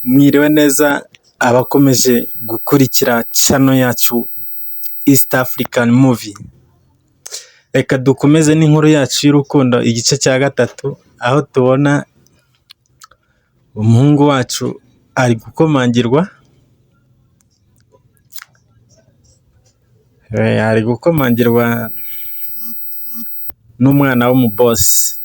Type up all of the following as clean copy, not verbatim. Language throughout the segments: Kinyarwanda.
Mwiriwe neza abakomeje gukurikira channel yacu East African Movie. Reka dukomeze n'inkuru yacu y'urukundo igice cya gatatu, aho tubona umuhungu wacu ari gukomangirwa n'umwana w'umubosi.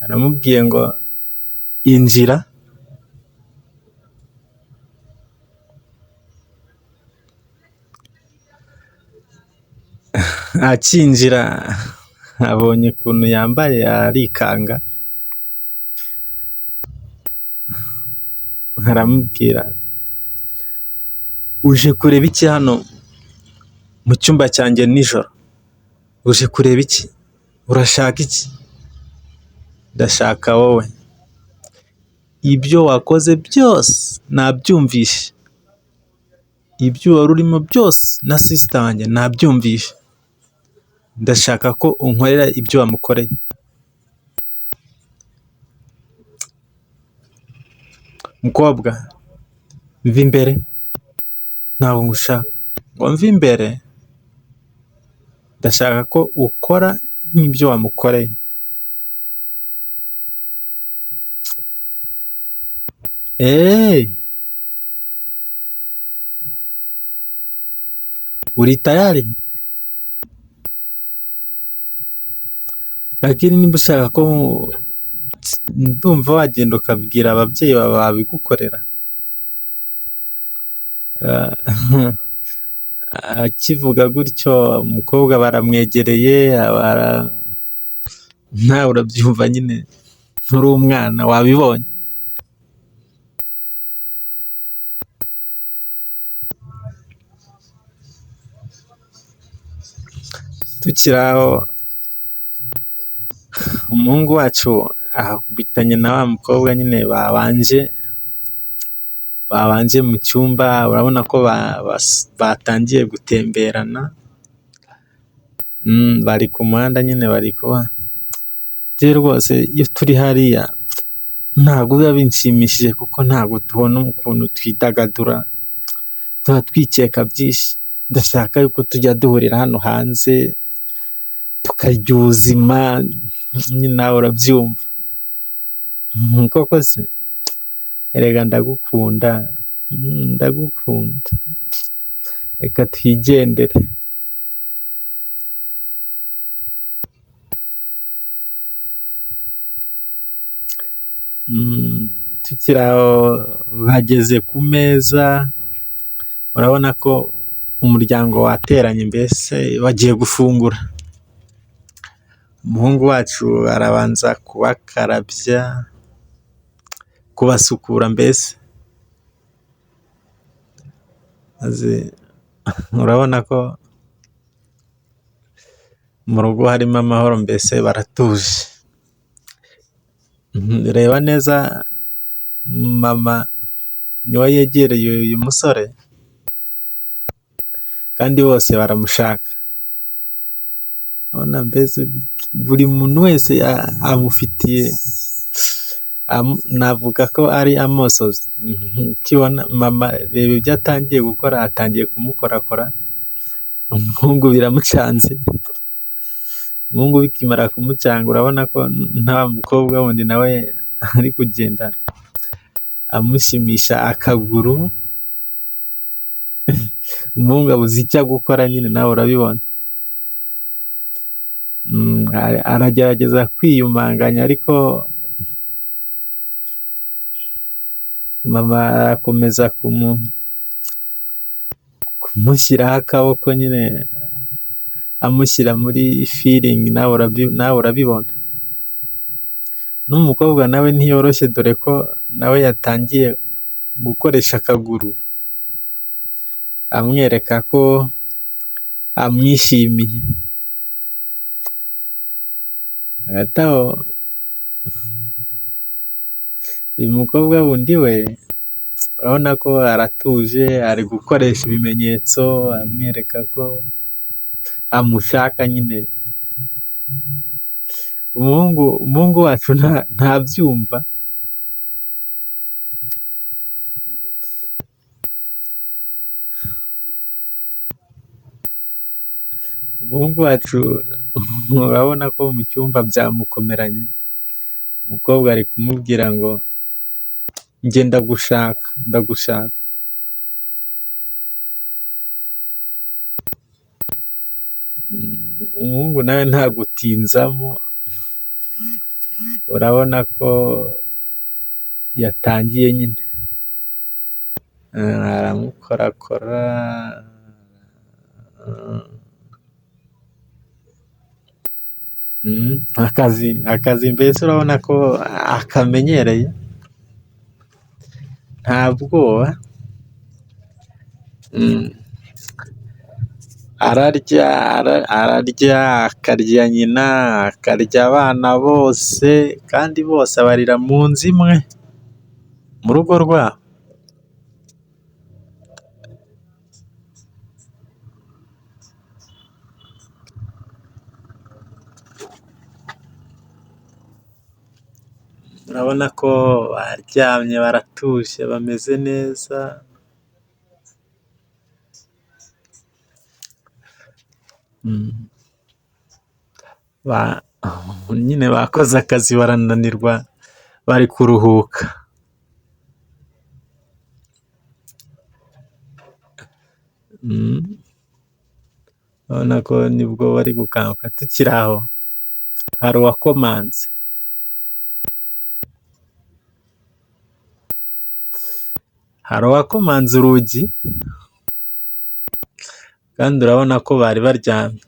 Aramubwiye ngo injira, akinjira abonye ukuntu yambaye arikanga, aramubwira uje kureba iki hano mu cyumba cyanjye nijoro? Uje kureba iki? Urashaka iki? Ndashaka wowe. Ibyo wakoze byose nabyumvishe, ibyo wari urimo byose na sister wanjye nabyumvishe. Ndashaka ko unkorera ibyo wamukoreye. Mukobwa, mva imbere. Ntabwo ngushaka. Ngo mva imbere. Ndashaka ko ukora nk'ibyo wamukoreye. Uri tayari? Lakini niba ushaka ko ndumva wagenda ukabwira ababyeyi bawe babigukorera. Akivuga gutyo umukobwa baramwegereye, nawe urabyumva nyine, nturi umwana, wabibonye. Tukiri aho, umuhungu wacu ahakubitanye na wa mukobwa nyine babanje mu cyumba. Urabona ko batangiye gutemberana, bari ku muhanda nyine, bari kuba rwose. Iyo turi hariya ntabwo biba binshimishije, kuko ntabwo tubona ukuntu twidagadura, tuba twikeka byinshi. Ndashaka yuko tujya duhurira hano hanze tukarya ubuzima, nawe urabyumva. Koko se? Erega ndagukunda, reka twigendere. Tukiri aho bageze ku meza, urabona ko umuryango wateranye, mbese bagiye gufungura. Umuhungu wacu arabanza kubakarabya, kubasukura mbese. Urabona ko mu rugo harimo amahoro, mbese baratuje. Reba neza, mama niwe yegereye uyu musore, kandi bose baramushaka. Urabona mbese buri muntu wese amufitiye, navuga ko ari amosozi. Ukibona mama, reba ibyo atangiye gukora, atangiye kumukorakora. Umuhungu biramucanze. Umuhungu bikimara kumucanga, urabona ko nta mukobwa wundi nawe ari kugenda amushimisha akaguru. Umuhungu abuze icyo gukora nyine, nawe urabibona. Aragerageza kwiyumanganya, ariko mama arakomeza kumushyiraho akaboko nyine, amushyira muri feeling. Nawe urabibona. N'umukobwa nawe ntiyoroshye, dore ko nawe yatangiye gukoresha akaguru, amwereka ko amwishimiye. Hagati aho, uyu mukobwa wundi we urabona ko aratuje, ari gukoresha ibimenyetso, amwereka ko amushaka nyine. Umuhungu wacu ntabyumva. umuhungu wacu urabona ko mu cyumba byamukomeranye, umukobwa ari kumubwira ngo njye ndagushaka. Umuhungu nawe nta gutinzamo, urabona ko yatangiye nyine, aramukorakora, akazi mbese urabona ko akamenyereye, nta bwoba, ararya akarya nyina, akarya abana bose, kandi bose barira mu nzu imwe mu rugo rwabo. Urabona ko baryamye baratuje bameze neza, nyine bakoze akazi barananirwa bari kuruhuka. Urabona ko nibwo bari gukanguka. Tukiri aho hari uwakomanze, urugi, kandi urabona ko bari baryamye.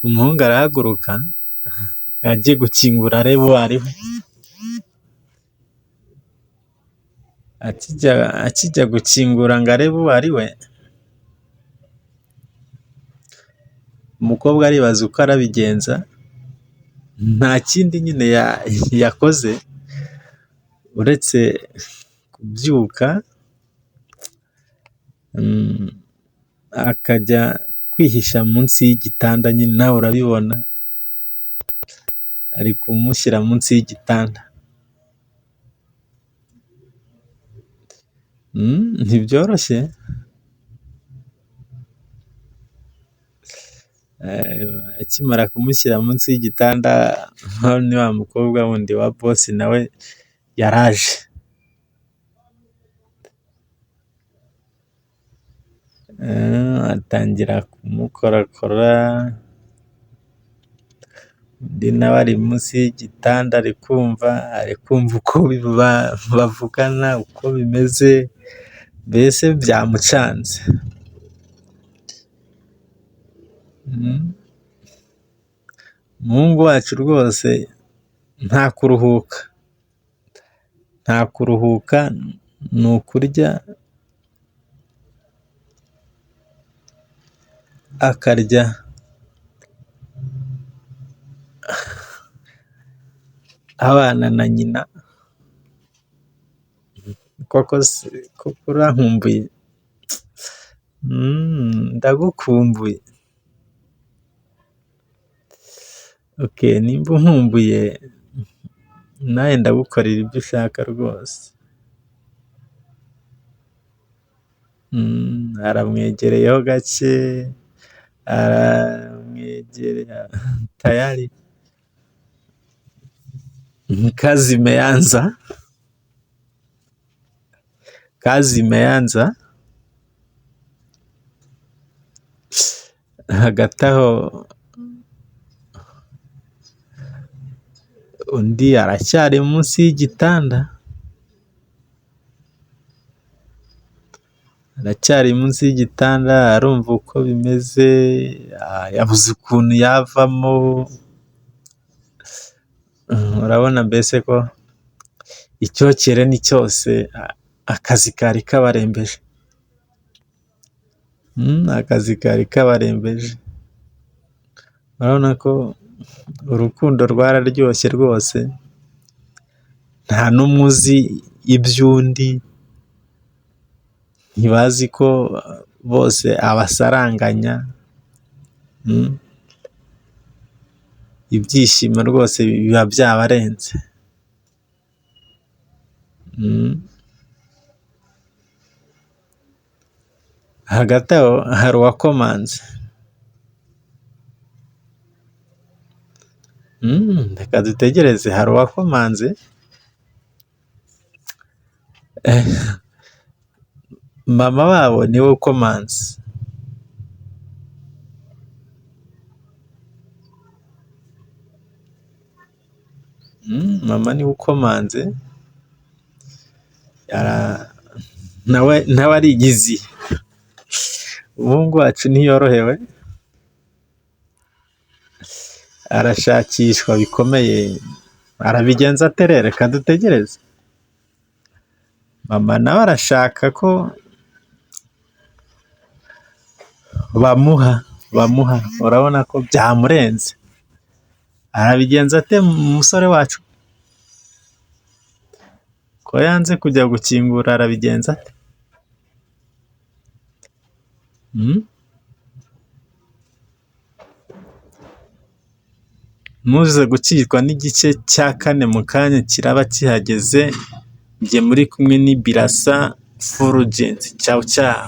Umuhungu arahaguruka agiye gukingura arebe uwo ari we. Akijya gukingura ngo arebe uwo ari we, umukobwa aribaza uko arabigenza, nta kindi nyine yakoze uretse kubyuka akajya kwihisha munsi y'igitanda, nyine nawe urabibona, ari kumushyira munsi y'igitanda. Ntibyoroshye, akimara kumushyira munsi y'igitanda, ni wa mukobwa wundi wa bosi nawe yaraje. Atangira kumukorakora, undi nawe ari munsi y'igitanda ari kumva uko bavugana, uko bimeze, mbese byamucanze. Umuhungu wacu rwose nta kuruhuka, ni ukurya akarya abana na nyina. Koko urankumbuye? Ndagukumbuye. Okay, nimba unkumbuye nawe ndagukorera ibyo ushaka rwose. Aramwegereyeho gake, aramwegereye tayari. Kazi imeanza. Hagati aho undi aracyari munsi y'igitanda, arumva uko bimeze, yabuze ukuntu yavamo. Urabona mbese ko icyokere ni cyose, akazi kari kabarembeje. Urabona ko urukundo rwararyoshye rwose, nta n'umwe uzi iby'undi, ntibazi ko bose abasaranganya. Ibyishimo rwose biba byabarenze. hagati aho hari uwakomanze. Reka dutegereze, hari uwakomanze. Mama wabo niwe ukomanze. Mama niwe ukomanze, nawe arigizi. Umuhungu wacu ntiyorohewe, arashakishwa bikomeye. Arabigenza ate rero? Reka dutegereze. Mama nawe arashaka ko bamuha, urabona ko byamurenze. Arabigenza ate umusore wacu? Ko yanze kujya gukingura, arabigenza ate? Muze gukirwa n'igice cya 4 mu kanya kiraba kihageze. Njye muri kumwe ni Birasa Fulgence. Ciao ciao.